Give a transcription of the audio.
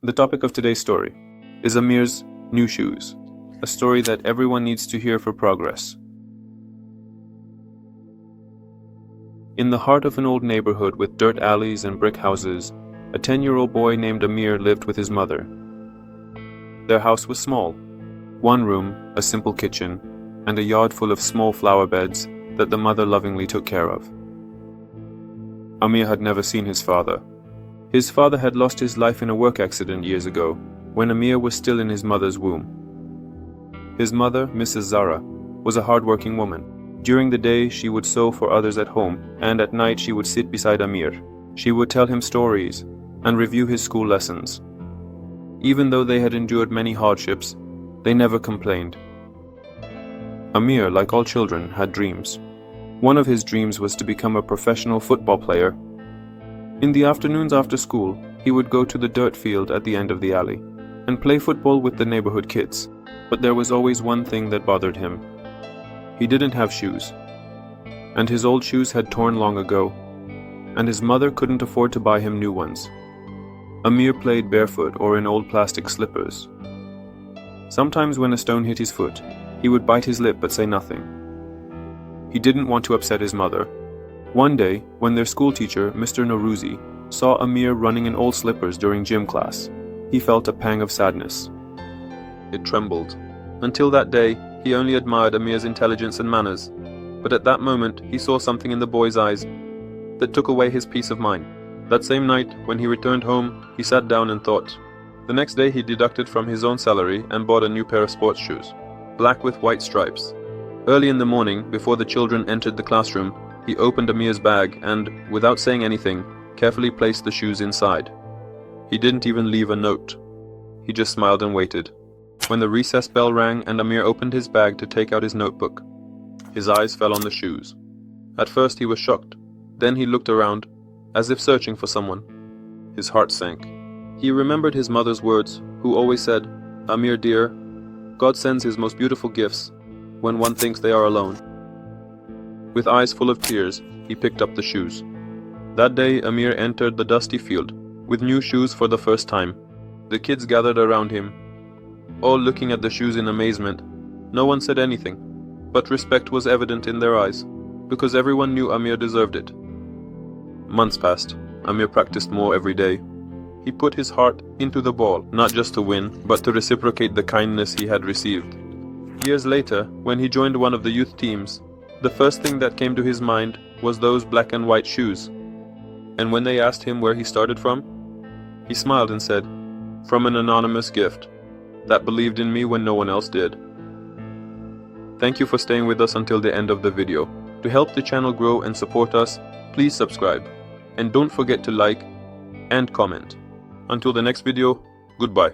The topic of today's story is Amir's new shoes, a story that everyone needs to hear for progress. In the heart of an old neighborhood with dirt alleys and brick houses, a 10-year-old boy named Amir lived with his mother. Their house was small, one room, a simple kitchen, and a yard full of small flower beds that the mother lovingly took care of. Amir had never seen his father. His father had lost his life in a work accident years ago, when Amir was still in his mother's womb. His mother, Mrs. Zara, was a hard-working woman. During the day, she would sew for others at home, and at night she would sit beside Amir. She would tell him stories and review his school lessons. Even though they had endured many hardships, they never complained. Amir, like all children, had dreams. One of his dreams was to become a professional football player. In the afternoons after school, he would go to the dirt field at the end of the alley and play football with the neighborhood kids. But there was always one thing that bothered him. He didn't have shoes, and his old shoes had torn long ago, and his mother couldn't afford to buy him new ones. Amir played barefoot or in old plastic slippers. Sometimes when a stone hit his foot, he would bite his lip but say nothing. He didn't want to upset his mother. One day, when their school teacher, Mr. Norouzi, saw Amir running in old slippers during gym class, he felt a pang of sadness. It trembled. Until that day, he only admired Amir's intelligence and manners, but at that moment he saw something in the boy's eyes that took away his peace of mind. That same night, when he returned home, he sat down and thought. The next day he deducted from his own salary and bought a new pair of sports shoes, black with white stripes. Early in the morning, before the children entered the classroom, he opened Amir's bag and, without saying anything, carefully placed the shoes inside. He didn't even leave a note. He just smiled and waited. When the recess bell rang and Amir opened his bag to take out his notebook, his eyes fell on the shoes. At first he was shocked. Then he looked around, as if searching for someone. His heart sank. He remembered his mother's words, who always said, "Amir dear, God sends his most beautiful gifts when one thinks they are alone." With eyes full of tears, he picked up the shoes. That day, Amir entered the dusty field, with new shoes for the first time. The kids gathered around him, all looking at the shoes in amazement. No one said anything, but respect was evident in their eyes, because everyone knew Amir deserved it. Months passed. Amir practiced more every day. He put his heart into the ball, not just to win, but to reciprocate the kindness he had received. Years later, when he joined one of the youth teams, the first thing that came to his mind was those black and white shoes. And when they asked him where he started from, he smiled and said, "From an anonymous gift that believed in me when no one else did." Thank you for staying with us until the end of the video. To help the channel grow and support us, please subscribe. And don't forget to like and comment. Until the next video, goodbye.